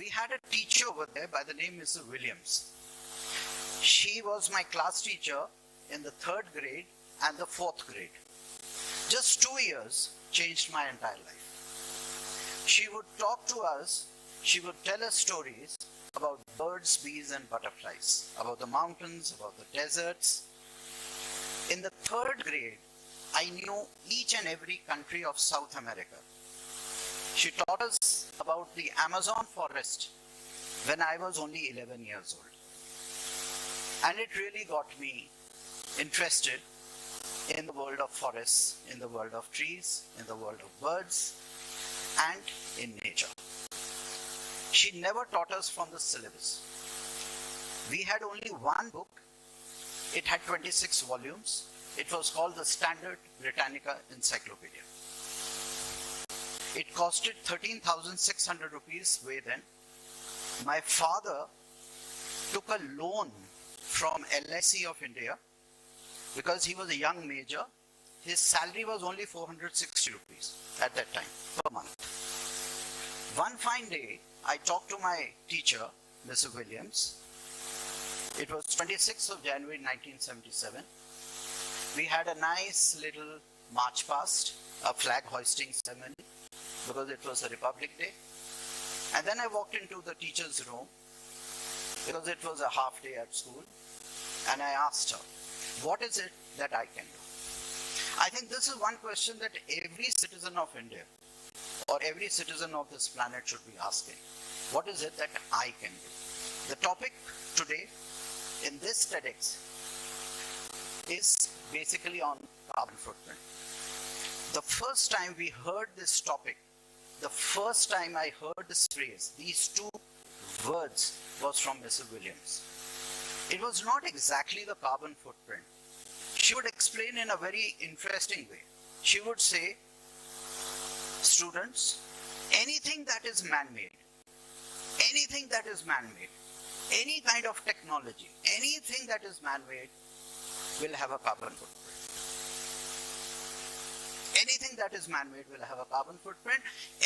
we had a teacher over there by the name Mrs. Williams. She was my class teacher in the 3rd grade and the 4th grade. Just 2 years changed my entire life. She would talk to us, she would tell us stories about birds, bees and butterflies, about the mountains, about the deserts. In the 3rd grade, I knew each and every country of South America. She taught us about the Amazon forest when I was only 11 years old. And it really got me interested in the world of forests, in the world of trees, in the world of birds, and in nature. She never taught us from the syllabus. We had only one book. It had 26 volumes. It was called the Standard Britannica Encyclopedia. It costed 13,600 rupees way then. My father took a loan from LIC of India because he was a young major. His salary was only 460 rupees at that time per month. One fine day, I talked to my teacher, Mrs. Williams. It was 26th of January 1977. We had a nice little march past, a flag hoisting ceremony, because it was a Republic Day. And then I walked into the teacher's room, because it was a half day at school, and I asked her, what is it that I can do? I think this is one question that every citizen of India, or every citizen of this planet should be asking. What is it that I can do? The topic today in this TEDx is basically on carbon footprint. The first time we heard this topic, the first time I heard this phrase, these two words, was from Mrs. Williams. It was not exactly the carbon footprint. She would explain in a very interesting way. She would say, students, anything that is man-made, anything that is man-made, any kind of technology, anything that is man-made will have a carbon footprint. Anything that is man-made will have a carbon footprint.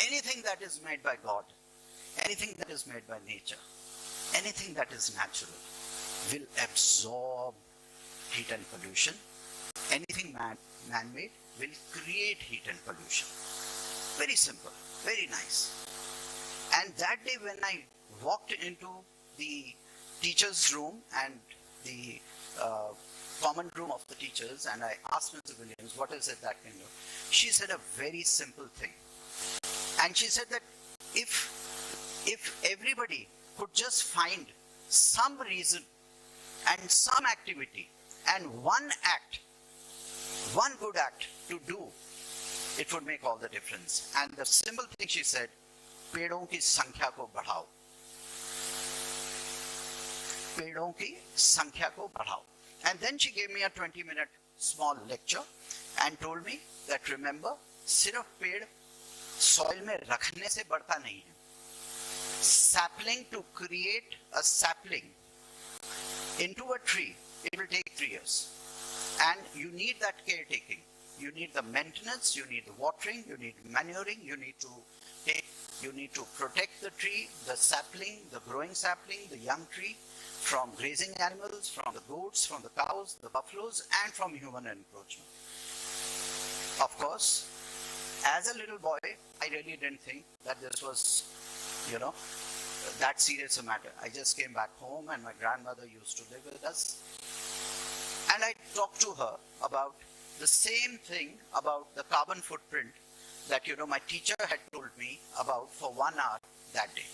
Anything that is made by God, anything that is made by nature, anything that is natural will absorb heat and pollution. Anything man-made will create heat and pollution. Very simple, very nice. And that day when I walked into the teacher's room and the common room of the teachers, and I asked Mrs. Williams, what is it that can do? She said a very simple thing. And she said that if everybody could just find some reason and some activity and one act, one good act to do, it would make all the difference. And the simple thing she said, पेड़ों की संख्या को बढ़ाओ. पेड़ों की संख्या को बढ़ाओ. And then she gave me a 20-minute small lecture and told me that remember, सिर्फ पेड़ soil में रखने से बढ़ता नहीं है. Sapling, to create a sapling into a tree, it will take 3 years. And you need that caretaking. You need the maintenance, you need the watering, you need manuring, you need to protect the tree, the sapling, the growing sapling, the young tree, from grazing animals, from the goats, from the cows, the buffaloes, and from human encroachment. Of course, as a little boy, I really didn't think that this was, that serious a matter. I just came back home and my grandmother used to live with us. And I talked to her about the same thing, about the carbon footprint that, my teacher had told me about for 1 hour that day.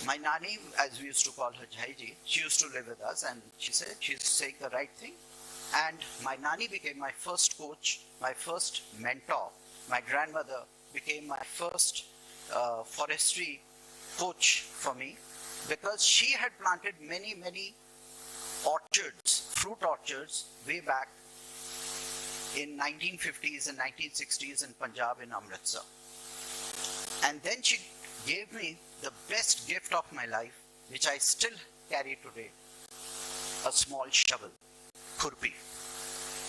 My nani, as we used to call her Jhaiji, she used to live with us, and she said she's saying the right thing. And my nani became my first coach, my first mentor. My grandmother became my first forestry coach for me, because she had planted many, many orchards, fruit orchards, way back in 1950s and 1960s in Punjab, in Amritsar. And then she gave me the best gift of my life, which I still carry today, a small shovel, khurpi.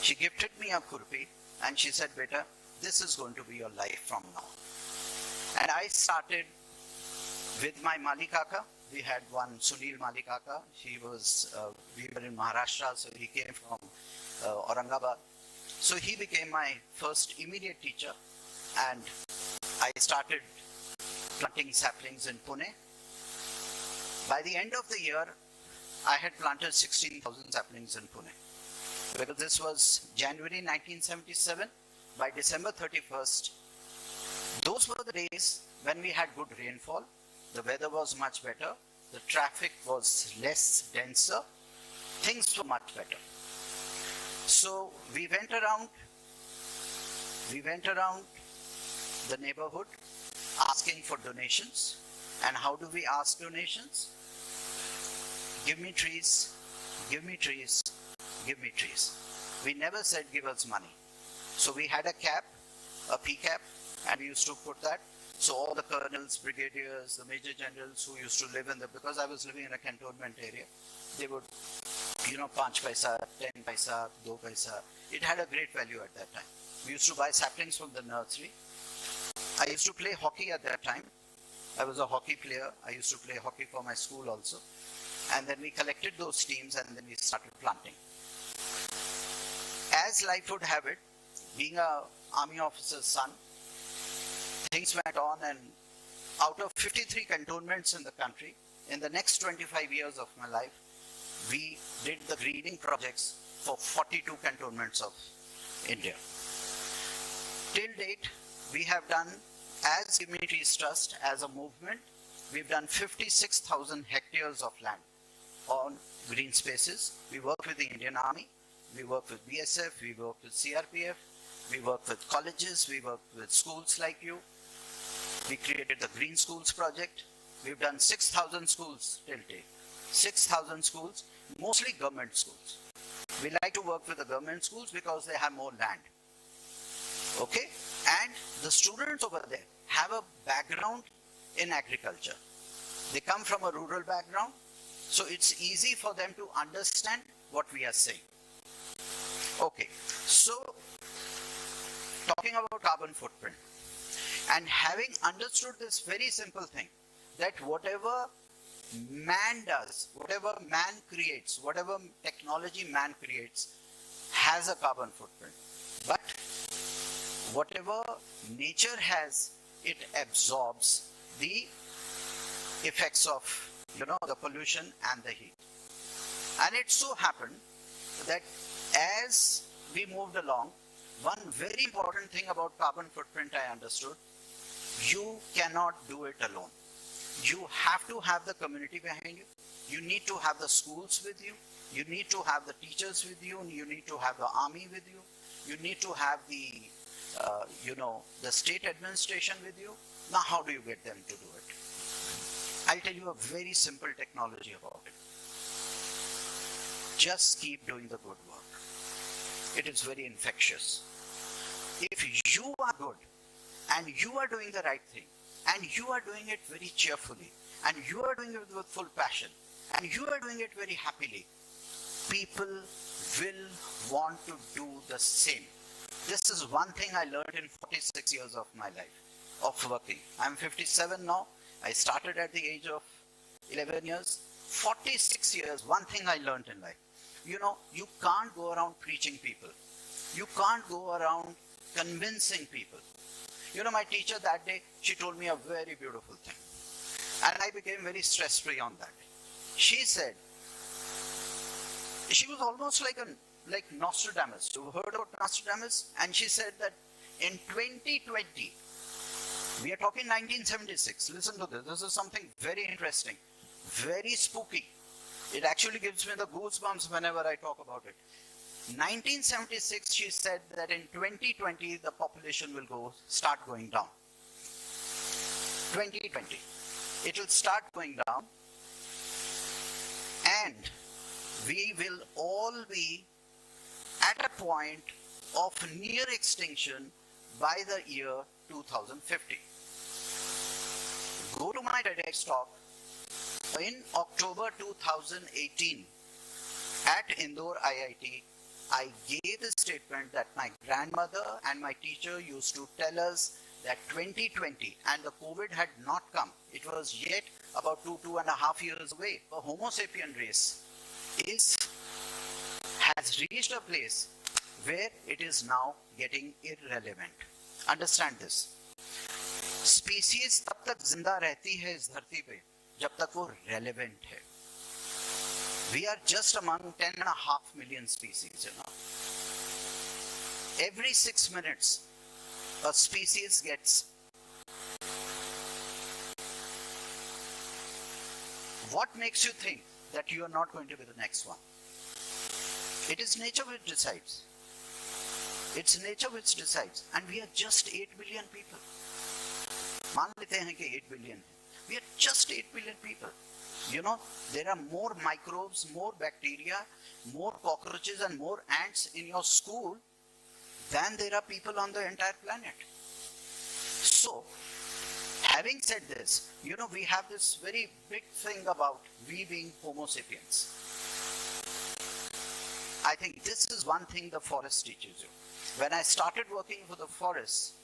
She gifted me a khurpi and she said, beta, this is going to be your life from now. And I started With my Malikaka, we had one Sunil Malikaka. He was, we were in Maharashtra, so he came from Aurangabad. So he became my first immediate teacher, and I started planting saplings in Pune. By the end of the year, I had planted 16,000 saplings in Pune. Because this was January 1977, by December 31st, those were the days when we had good rainfall, the weather was much better, the traffic was less denser, things were much better. So we went around the neighborhood asking for donations. And how do we ask donations? Give me trees, give me trees, give me trees. We never said give us money. So we had a cap, a P cap, and we used to put that. So all the colonels, brigadiers, the major generals who used to live in the, because I was living in a cantonment area, they would, 5 paisa, 10 paisa, 2 paisa. It had a great value at that time. We used to buy saplings from the nursery. I used to play hockey at that time. I was a hockey player. I used to play hockey for my school also. And then we collected those teams and then we started planting. As life would have it, being an army officer's son, things went on, and out of 53 cantonments in the country, in the next 25 years of my life, we did the greening projects for 42 cantonments of India. Till date, we have done, as Give Me Trees Trust, as a movement, we've done 56,000 hectares of land on green spaces. We work with the Indian Army, we work with BSF, we work with CRPF, we work with colleges, we work with schools like you. We created the Green Schools project. We've done 6,000 schools till date. 6,000 schools, mostly government schools. We like to work with the government schools because they have more land. Okay? And the students over there have a background in agriculture. They come from a rural background, so it's easy for them to understand what we are saying. Okay, so talking about carbon footprint, and having understood this very simple thing, that whatever man does, whatever man creates, whatever technology man creates, has a carbon footprint. But whatever nature has, it absorbs the effects of, the pollution and the heat. And it so happened that as we moved along, one very important thing about carbon footprint I understood, you cannot do it alone. You have to have the community behind you. You need to have the schools with you. You need to have the teachers with you. You need to have the army with you. You need to have the, the state administration with you. Now, how do you get them to do it? I'll tell you a very simple technology about it. Just keep doing the good work. It is very infectious. If you are good, and you are doing the right thing, and you are doing it very cheerfully, and you are doing it with full passion, and you are doing it very happily, people will want to do the same. This is one thing I learned in 46 years of my life, of working. I'm 57 now. I started at the age of 11 years. 46 years, one thing I learned in life. You can't go around preaching people. You can't go around convincing people. My teacher that day, she told me a very beautiful thing. And I became very stress-free on that. She said, she was almost like Nostradamus. You heard about Nostradamus? And she said that in 2020, we are talking 1976. Listen to this. This is something very interesting, very spooky. It actually gives me the goosebumps whenever I talk about it. 1976, she said that in 2020, the population will start going down. 2020. It will start going down. And we will all be at a point of near extinction by the year 2050. Go to my TEDx talk in October 2018 at Indore IIT. I gave the statement that my grandmother and my teacher used to tell us that 2020 and the COVID had not come. It was yet about 2.5 years away. The Homo sapien race has reached a place where it is now getting irrelevant. Understand this. Species तब तक जिंदा रहती है इस धरती पे जब तक वो relevant है. We are just among 10.5 million species, Every 6 minutes, a species gets. What makes you think that you are not going to be the next one? It is nature which decides. It's nature which decides. And we are just 8 billion people. मान लेते हैं कि 8 billion. We are just 8 billion people. There are more microbes, more bacteria, more cockroaches and more ants in your school than there are people on the entire planet. So, having said this, we have this very big thing about we being Homo sapiens. I think this is one thing the forest teaches you. When I started working for the forest,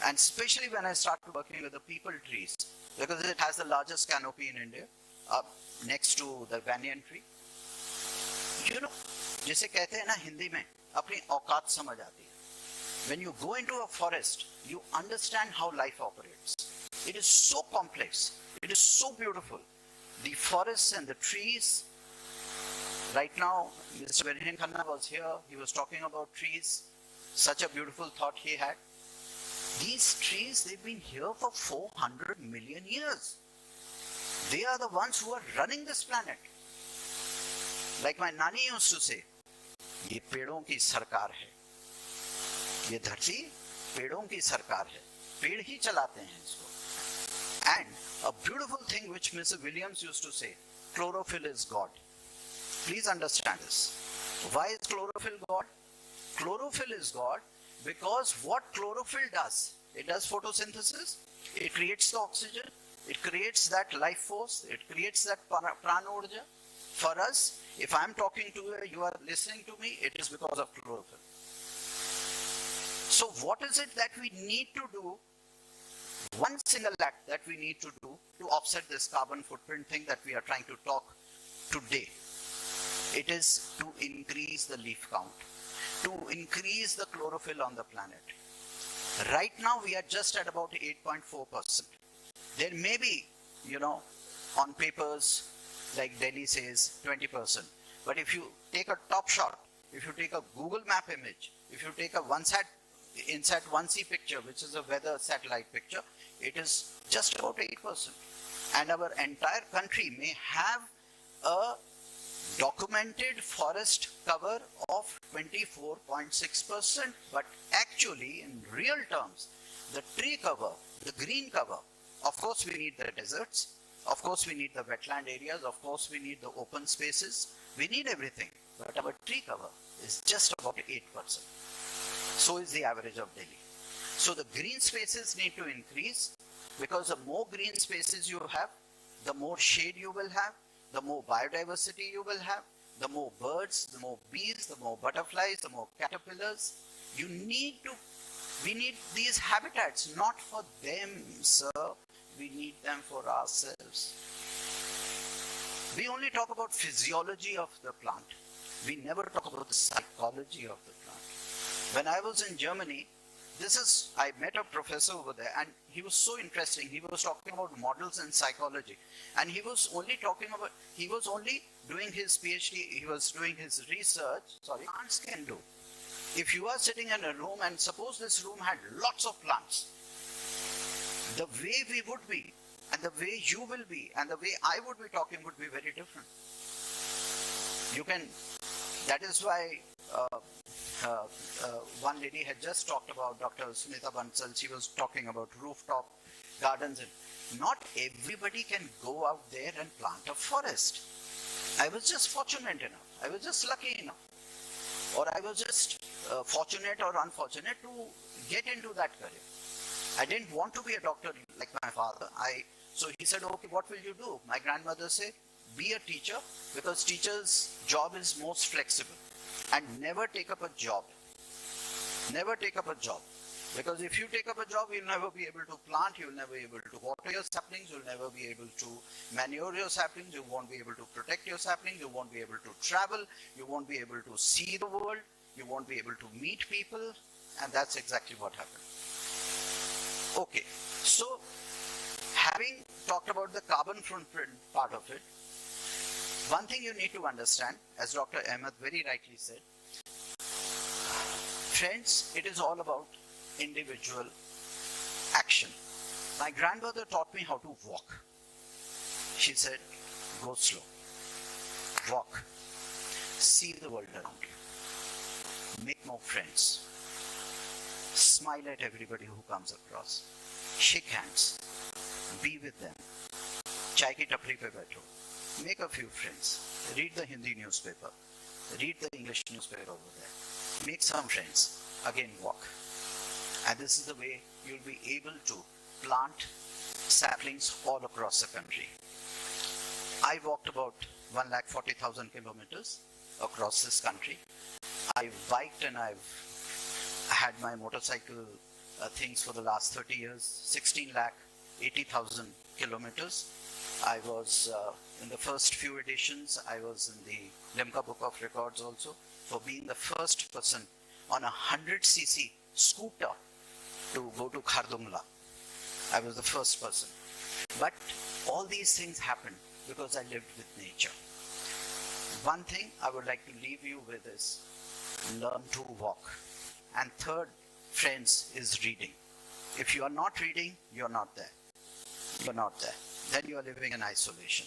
and especially when I started working with the peepal trees, because it has the largest canopy in India, next to the banyan tree, जिसे कहते हैं ना हिंदी में अपनी औकात समझ आती है. When you go into a forest, you understand how life operates. It is so complex. It is so beautiful. The forests and the trees. Right now, Mr. Benjamin Khanna was here. He was talking about trees. Such a beautiful thought he had. These trees, they've been here for 400 million years. They are the ones who are running this planet. Like my nani used to say, ये पेड़ों की सरकार है. ये धरती पेड़ों की सरकार है. पेड़ ही चलाते हैं इसको. And a beautiful thing which Mr. Williams used to say, chlorophyll is God. Please understand this. Why is chlorophyll God? Chlorophyll is God because what chlorophyll does, it does photosynthesis, it creates the oxygen, it creates that life force, it creates that prana-urja. For us, if I'm talking to you, you are listening to me, it is because of chlorophyll. So what is it that we need to do? One single act that we need to do to offset this carbon footprint thing that we are trying to talk today. It is to increase the leaf count, to increase the chlorophyll on the planet. Right now we are just at about 8.4%. There may be, on papers like Delhi says 20%. But if you take a top shot, if you take a Google map image, if you take a INSAT 1C picture, which is a weather satellite picture, it is just about 8%. And our entire country may have a documented forest cover of 24.6%, but actually in real terms, the tree cover, the green cover, of course we need the deserts, of course we need the wetland areas, of course we need the open spaces, we need everything, but our tree cover is just about 8%. So is the average of Delhi. So the green spaces need to increase because the more green spaces you have, the more shade you will have, the more biodiversity you will have, the more birds, the more bees, the more butterflies, the more caterpillars. We need these habitats, not for them, sir. We need them for ourselves. We only talk about physiology of the plant. We never talk about the psychology of the plant. When I was in Germany, I met a professor over there and he was so interesting. He was talking about models in psychology and he was only doing his PhD, he was doing his research, plants can do. If you are sitting in a room and suppose this room had lots of plants, the way we would be and the way you will be and the way I would be talking would be very different. That is why one lady had just talked about, Dr. Sunita Bansal, she was talking about rooftop gardens. And not everybody can go out there and plant a forest. I was just fortunate enough. I was just lucky enough. Or I was just fortunate or unfortunate to get into that career. I didn't want to be a doctor like my father. So he said, okay, what will you do? My grandmother said, be a teacher because teacher's job is most flexible. And never take up a job. Never take up a job. Because if you take up a job, you'll never be able to plant, you'll never be able to water your saplings, you'll never be able to manure your saplings, you won't be able to protect your saplings, you won't be able to travel, you won't be able to see the world, you won't be able to meet people, and that's exactly what happened. Okay, so having talked about the carbon footprint part of it, one thing you need to understand, as Dr. Ahmed very rightly said, friends, it is all about individual action. My grandmother taught me how to walk. She said, go slow, walk, see the world around you, make more friends, smile at everybody who comes across, shake hands, be with them, chai ki tapri pe baitho, make a few friends, read the Hindi newspaper, read the English newspaper over there, make some friends, again walk. And this is the way you'll be able to plant saplings all across the country. I walked about 140,000 kilometers across this country. I biked and I've had my motorcycle things for the last 30 years, 16,80,000 kilometers. I was in the first few editions, I was in the Limca Book of Records also for being the first person on a 100cc scooter to go to Khardungla. I was the first person. But all these things happened because I lived with nature. One thing I would like to leave you with is learn to walk. And third, friends, is reading. If you are not reading, you're not there. You're not there. Then you are living in isolation.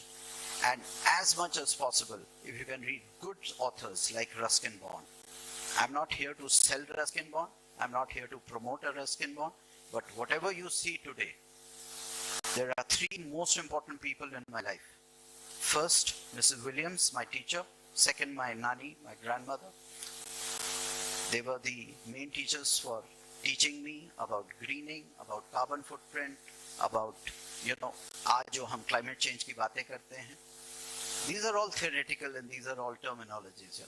And as much as possible, if you can read good authors like Ruskin Bond. I'm not here to sell Ruskin Bond. I'm not here to promote a Ruskin Bond. But whatever you see today, there are three most important people in my life. First, Mrs. Williams, my teacher. Second, my nani, my grandmother. They were the main teachers for teaching me about greening, about carbon footprint, about, आज जो हम climate change की बातें करते हैं. These are all theoretical and these are all terminologies,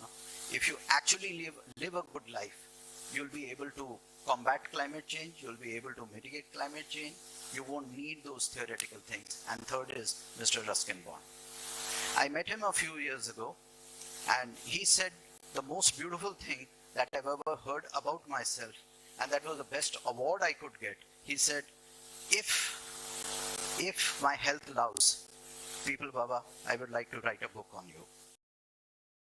If you actually live a good life, you'll be able to combat climate change, you'll be able to mitigate climate change, you won't need those theoretical things. And third is Mr. Ruskin Bond. I met him a few years ago and he said the most beautiful thing that I've ever heard about myself, and that was the best award I could get. He said, if my health allows, Peepal Baba, I would like to write a book on you.